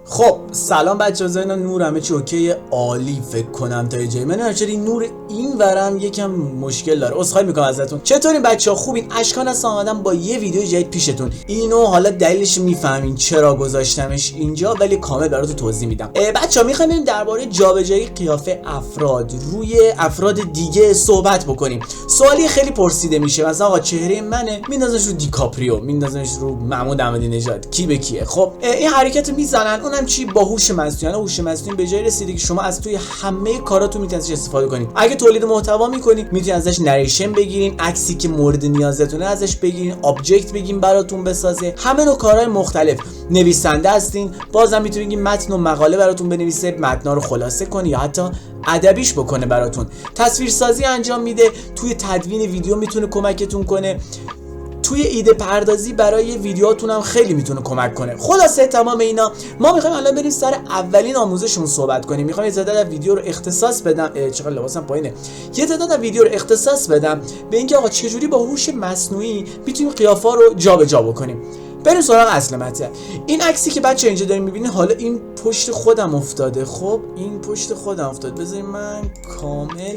خب سلام بچه‌ها، زینا نور همه چی اوکی عالی فکر کنم تا جای من. چرا این نور این ورم یکم مشکل داره، عذرخواهی میکنم ازتون. چطورین بچه‌ها؟ خوبین؟ اشکان هستم، اومدم با یه ویدیو جدید پیشتون. اینو حالا دلیلش میفهمین چرا گذاشتمش اینجا، ولی کامل براتون توضیح میدم. بچه‌ها میخوایم بریم درباره جابجایی قیافه افراد روی افراد دیگه صحبت بکنیم. سوالی خیلی پرسیده میشه، مثلا آقا چهره منه میندازنش رو دیکاپریو، میندازنش رو محمود احمدی نژاد، کی به کیه؟ خب این حرکت میزنن، اونم چی؟ با هوش مصنوعی. هوش مصنوعی به جای رسیده که شما از توی همه کاراتون میتونید ازش استفاده کنید. اگه تولید محتوا میکنید میتونید ازش نریشن بگیرین، عکسی که مورد نیازتونه ازش بگیرین، آبجکت بگین براتون بسازه، همه نوع کارهای مختلف. نویسنده هستین، بازم میتونید متن و مقاله براتون بنویسه، متنا رو خلاصه کنه یا حتی ادبیش بکنه براتون. تصویرسازی انجام میده، توی تدوین ویدیو میتونه کمکتون کنه، توی ایده پردازی برای ویدیوهاتون هم خیلی میتونه کمک کنه. خلاصه تمام اینا ما میخوایم الان بریم سر اولین آموزشمون صحبت کنیم. میخوام یه تعداد ویدیو رو اختصاص بدم، چقدر لباسم پایینه، یه تعداد ویدیو رو اختصاص بدم به اینکه آقا چجوری با هوش مصنوعی میتونیم قیافه رو جابجا بکنیم. بریم سراغ اصل مطلب. این عکسی که بچه اینجا دارین میبینید، حالا این پشت خودم افتاده. خب این پشت خودم افتاد، بذارید من کامل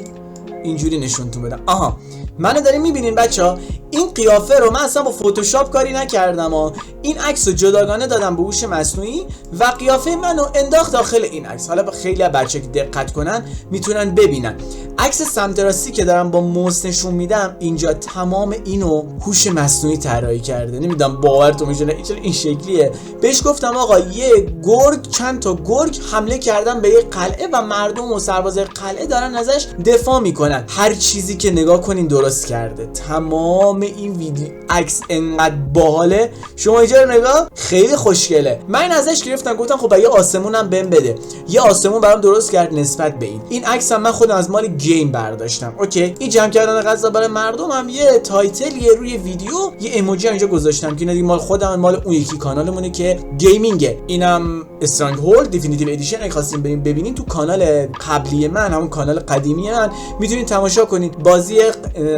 اینجوری نشونتون بدم. آها منو دارین میبینین بچه‌ها؟ این قیافه رو من اصلا با فتوشاپ کاری نکردم این عکس رو جداگانه دادم به هوش مصنوعی و قیافه منو انداخت داخل این عکس. حالا خیلی بچه که دقت کنن میتونن ببینن عکس سمت راستی که دارم با موس نشون میدم، اینجا تمام اینو هوش مصنوعی طراحی کرده. نمیدونم باورتون میشه این شکلیه. بهش گفتم آقا یه گرگ، چند تا گرگ حمله کردن به یه قلعه و مردم و سربازای قلعه دارن ازش دفاع میکنن. هر چیزی که نگاه کنین درست کرده. تمام این ویدیو عکس انقدر باحاله، شما اینجا رو نگاه، خیلی خوشگله. من ازش گرفتم گفتم خب یه آسمونم بهم بده. یه آسمون برام درست کرد نسبت به این عکس هم من خودم از مال گیم برداشتم. اوکی، این جمع کردن غذا برای مردم هم یه تایتلیه روی ویدیو، یه ایموجی اینجا گذاشتم که مال خودم، مال اون یکی کانالمونه که گیمینگه. اینم استرانگ هولد دیفینیتیو ادیشن. اگه خواستین بریم ببینین تو کانال قبلی من، همون کانال قدیمی من، میتونین تماشا کنین. بازی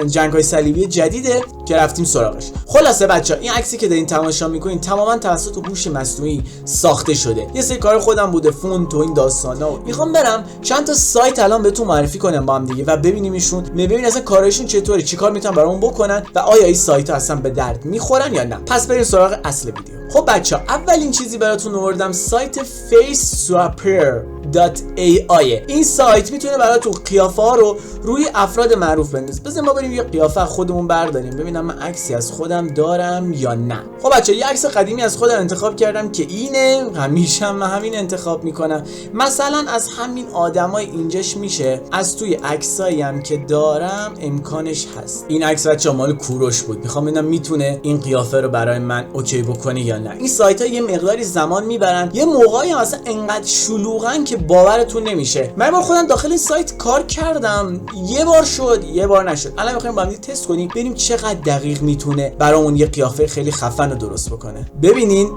جنگ‌های صلیبی جدیده که رفتیم سراغش. خلاصه بچه‌ها این عکسی که دارین تماشا میکنین تماما توسط هوش مصنوعی ساخته شده. یه سری کار خودم بوده، فونت و این داستانا. میخوام برم چند تا سایت الان بهتون معرفی کنم با هم دیگه و ببینیمشون، ببینین اصلا کارشون چطوره، چیکار میتونن برامون بکنن و آیا این سایت‌ها اصلا به درد میخورن یا نه. پس بریم سراغ اصل ویدیو. خب بچه‌ها اولین چیزی براتون آوردم سایت faceswapper.ai. این سایت میتونه براتون قیافه ها رو روی افراد معروف بندازه. بذار ما بریم یه قیافه خودمون برداریم ببینم من عکسی از خودم دارم یا نه. خب بچه‌ها یه عکس قدیمی از خودم انتخاب کردم که اینه. همیشه من همین انتخاب میکنم. مثلا از همین آدمای اینجاش میشه، از توی عکسایی هم که دارم امکانش هست. این عکس بچه‌ها مال کوروش بود. میخوام ببینم میتونه این قیافه رو برای من اوکی بکنه یا نه. این سایت ها یه مقداری زمان میبرن، یه موقعی هم اصلا انقدر شلوغن که باورتون نمیشه. من بار خودم داخل این سایت کار کردم، یه بار شد یه بار نشد. الان میخوایم با هم تست کنیم ببینیم چقدر دقیق میتونه برامون یه قیافه خیلی خفن رو درست بکنه. ببینین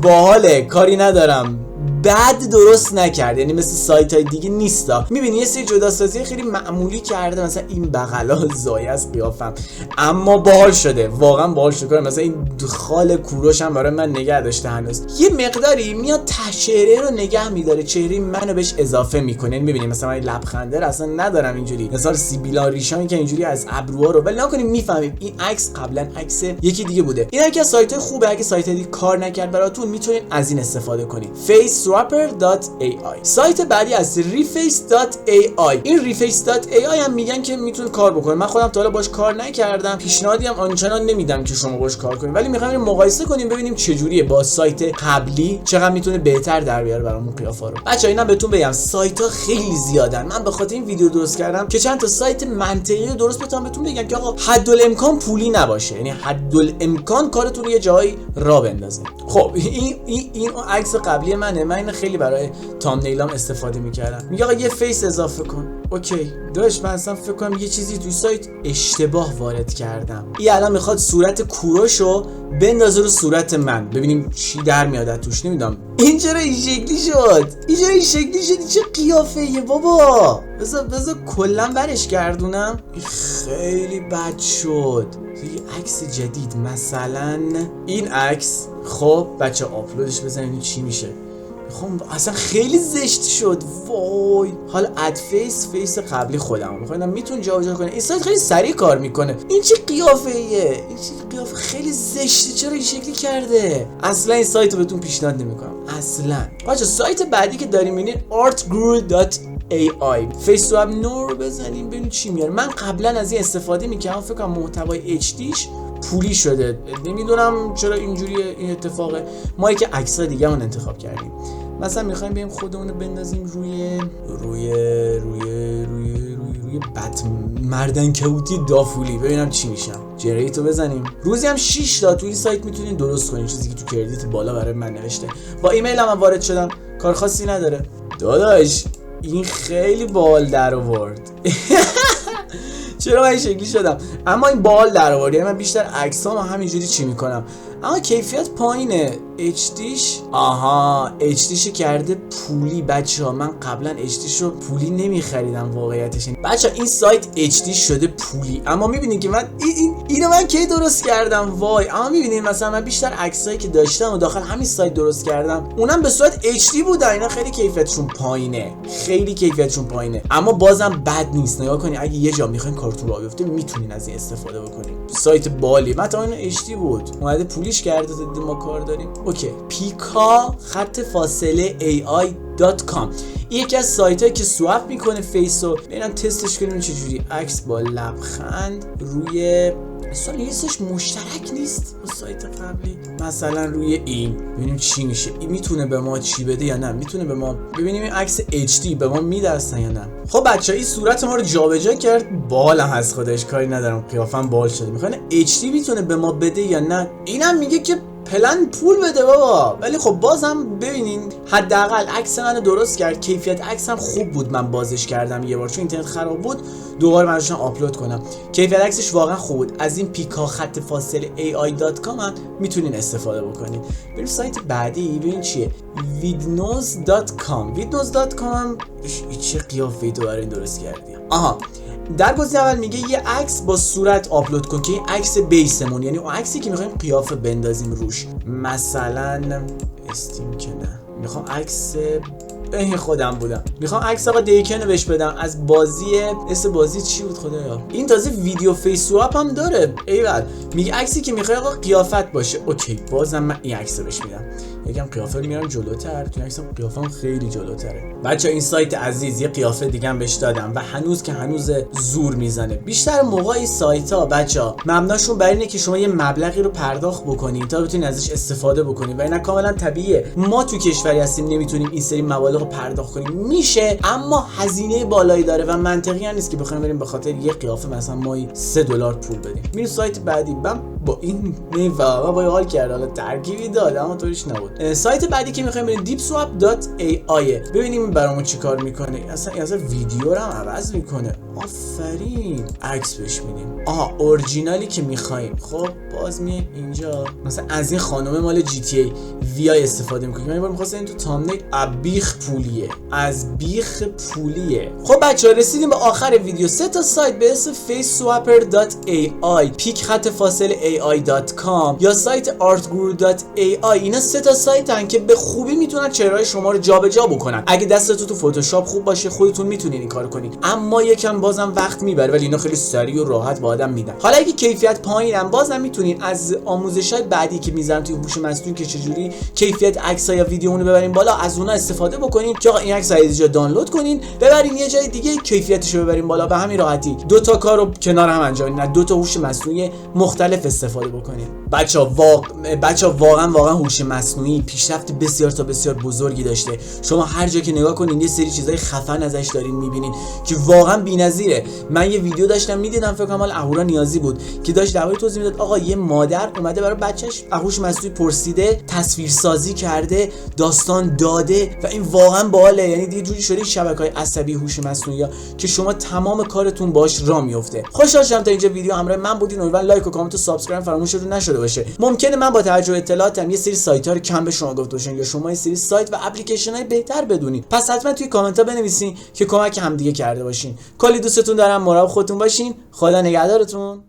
باحاله، کاری ندارم، بعد درست نکرد، یعنی مثل سایت های دیگه نیستا. میبینی یه سری جداسازی خیلی معمولی کرده، مثلا این بغلا زایه از قیافم، اما باحال شده، واقعا باحال شده. مثلا این خال کوروش هم برای من نگه داشته هنوز. یه مقداری میاد ته چهره رو نگه میداره، چهره منو بهش اضافه میکنه. میبینی مثلا من لبخنده اصلا ندارم اینجوری، مثلا سیبیلا ریشامی که اینجوری از ابروها رو ولی نکنیم میفهمیم این عکس قبلا عکس یکی دیگه بوده. این یکی از سایت های خوبه، اگه سایت دیگه کار نکرد براتون میتونین از این استفاده کنید. faceswapper.ai. سایت بعدی از reface.ai. این reface.ai هم میگن که میتونه کار بکنه. من خودم تا حالا باش کار نکردم، پیشنهادی هم آنچنان نمیدم که شما باش کار کنید، ولی میخوایم مقایسه کنیم ببینیم چجوریه با سایت قبلی، چقدر میتونه بهتر در بیاره برامون قیافا رو. بچه‌ها اینا بهتون بگم سایت ها خیلی زیادن. من به خاطر این ویدیو درست کردم که چند تا سایت منطقی رو درست بتونم بهتون بگم که آقا حدالامکان پولی نباشه، یعنی حدالامکان کارتون رو یه جایی راه بندازه. خب این عکس قبلی منه. من خیلی برای تامنیلام استفاده میکردم. میگه آقا یه فیس اضافه کن. اوکی داش، من اصلا فکر کنم یه چیزی توی سایت اشتباه وارد کردم. این الان میخواد صورت کوروشو بندازه رو صورت من، ببینیم چی در میاد توش. نمیدونم این چرا این شکلی شد، چه قیافه‌ایه بابا. بذار کلا برش گردونم. خیلی بد شد. یه عکس جدید، مثلا این عکس. خب بچه آپلودش بزنید چی میشه. میخوام اصلا خیلی زشت شد وای. حالا اد فیس قبلی خودم میخوام میتون جابجا کنه. این سایت خیلی سریع کار میکنه. این چه قیافه ایه؟ این چه قیافه خیلی زشته، چرا این شکلی کرده؟ اصلا این سایت رو بهتون پیشنهاد نمیکنم اصلا. بچا سایت بعدی که داریم اینه artguru.ai. فیس تو اپ نو رو بزنیم ببینیم چی میاره. من قبلا از این استفاده میکردم، فکر کنم محتوای HDش پولی شده، نمیدونم چرا اینجوریه این اتفاقه. ما که عکس‌های دیگه اون انتخاب کردیم، مثلا میخوایم بریم خودمون رو بندازیم روی مردنکبوتی دافولی ببینم چی میشم. جنریتو بزنیم. روزی هم 6 تا تو این سایت میتونین درست کنین، چیزی که تو کردیت بالا برای من نوشته. با ایمیل هم وارد شدم، کار خاصی نداره. داداش این خیلی بال در آورد. چرا من این شکلی شدم؟ اما این بال در آورد، یعنی من بیشتر عکسام همینجوری چی میکنم، اما کیفیت پایینه. HDش HDش کرده پولی. بچه‌ها من قبلا HDش رو پولی نمیخریدم واقعیتش. بچه‌ها این سایت HD شده پولی. اما میبینید که من اینو من کی درست کردم وای. اما میبینید مثلا من بیشتر عکسایی که داشتم و داخل همین سایت درست کردم اونم به صورت HD بودن. اینا خیلی کیفیتشون پایینه، اما بازم بد نیست. نگاه کنید اگه یه جا میخواین کارتون راه بیفته میتونین از این استفاده بکنین. سایت بالی مثلا اینو HD بود اومده پولیش کرده تا ما کار داریم. اوکی. pika_ai.com این یکی از سایتایی که سواب میکنه فیسو. ببینم تستش کنیم چجوری. عکس با لبخند روی اصلا لیستش مشترک نیست با سایت قبلی. مثلا روی این ببینیم چی میشه. این میتونه به ما چی بده یا نه. میتونه به ما ببینیم این عکس HD به ما میده اصلا یا نه. خب بچه‌ها این صورت ما رو جابجا کرد. بالم از خودش کاری ندارم، قیافم بال شده. میخواد HD میتونه به ما بده یا نه. اینم میگه که پلن پول بده بابا. ولی خب بازم ببینین حداقل عکس منو درست کرد. کیفیت عکسم خوب بود. من بازش کردم یه بار چون اینترنت خراب بود، دوباره من داشتم آپلود کنم. کیفیت عکسش واقعا خوب بود. از این pika_ai.com هم میتونین استفاده بکنین. بریم سایت بعدی ببین چیه. vidnose.com هم چه قیافه‌ای تو برای درست کردی. در گزینه اول میگه یه عکس با صورت آپلود کن که این عکس بیسمون، یعنی اون عکسی که میخوایم قیافه بندازیم روش. مثلا استیم که نه، میخوام عکس خودم بودم، میخوام عکس آقا دیکن رو بهش بدم از بازی. اسم بازی چی بود خدایا؟ این تازه ویدیو فیس سواب هم داره. ایول. میگه عکسی که میخوای آقا قیافت باشه. اوکی بازم من این عکس رو بهش میدم. یکم قیافه رو میارم جلوتر. تو عکسم قیافم خیلی جلوتره. بچا این سایت عزیز یه قیافه دیگه هم بهش دادم و هنوز زور میزنه. بیشتر موقع این سایت ها بچا مبناشون بر اینه که شما یه مبلغی رو پرداخت بکنید تا بتونید ازش استفاده بکنید و اینا کاملا طبیعیه. ما تو کشوری هستیم نمیتونیم این سری مبالغ رو پرداخت کنیم. میشه اما هزینه بالایی داره و منطقی نیست که بخوایم بریم به خاطر یه قیافه مثلا مایی $3 پول بدیم. میریم سایت بعدی. من با این واقعا با حال کرد. حالا ترکیبی داد اما طوریش نبود. سایت بعدی که میخوایم بریم deepswap.ai ببینیم برامون چیکار میکنه. اصلا ویدیو رو هم عوض میکنه. آفرین. عکس بهش میدیم. اورجینالی که میخوایم. خب باز میایم اینجا مثلا از این خانم مال GTA VI استفاده میکنیم. من می‌خواستم این تو تامنیل از بیخ پولیه. خب بچه‌ها رسیدیم به آخر ویدیو. 3 تا سایت به اسم faceswapper.ai، pik_ai.com یا سایت artguru.ai. اینا 3 تا سایتن که به خوبی میتونن چهره‌های شما رو جابجا بکنن. اگه دستتون تو فتوشاپ خوب باشه خودتون میتونین این کارو کنین، اما یکم بازم وقت میبره، ولی اینا خیلی سریع و راحت به آدم میدن. حالا اگه کیفیت پایینم بازم میتونین از آموزش‌های بعدی که میذارم توی هوش مصنوعی که چجوری کیفیت عکس‌ها یا ویدیو رو ببرین بالا از اونها استفاده بکنین که آقا این عکس اینجا دانلود کنین ببرین یه جای دیگه کیفیتش رو ببرین بالا. به همین راحتی 2 تا کارو کنار هم انجام بدین، 2 تا هوش مصنوعی مختلف استفاده بکنین. بچا واقعا هوش مصنوعی پیشرفت بسیار بزرگی داشته. شما هر جا که نگاه کنین یه سری چیزای خفن ازش دارین میبینین که واقعا بی‌نظیره. من یه ویدیو داشتم میدیدم، فکر کنم مال اهورا نیازی بود که داشت درباره توضیح میداد. آقا یه مادر اومده برای بچه‌ش هوش مصنوعی پرسیده، تصویرسازی کرده، داستان داده و این واقعا باحاله. یعنی یه جوری شده شبکه‌های عصبی هوش مصنوعی که شما تمام کارتون باش راه میفته. خوشحال شدم تا اینجا ویدیو همراه من بودین. امیدوارم لایک و کامنت و سابسکرایب فراموشتون نشده باشه. ممکنه من با توجه به اطلاعاتم یه سری سایت‌ها رو کم به شما گفته باشم یا شما یه سری سایت و اپلیکیشن‌های بهتر بدونید. پس حتما توی کامنت‌ها بنویسین که کمک همدیگه کرده باشین. کلی دوستتون دارم. مراقب خودتون باشین. خدا نگهدارتون.